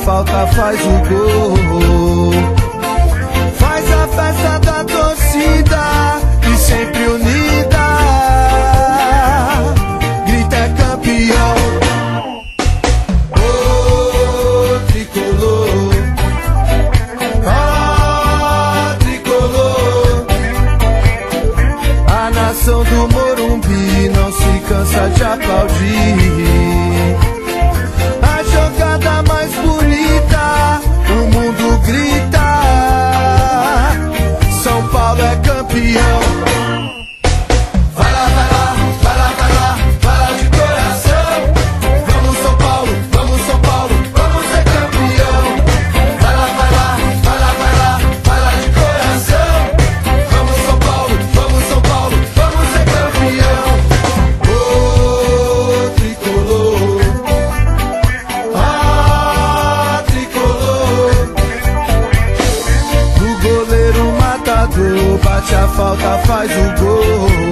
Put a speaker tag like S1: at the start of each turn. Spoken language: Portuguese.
S1: falta, faz o gol. Faz a festa da torcida e sempre unida. Grita é campeão. Ô tricolor, ó tricolor. A nação do Morumbi não se cansa de aplaudir. A jogada mais bonita, o mundo grita. São Paulo é campeão. Vai lá, vai lá, vai lá, vai lá, vai lá de coração. Vamos São Paulo, vamos São Paulo, vamos ser campeão. Vai lá, vai lá, vai lá, vai lá, vai lá de coração. Vamos São Paulo, vamos São Paulo, vamos ser campeão. Ô tricolor, ah tricolor. Do goleiro matador, bate a falta, faz o gol.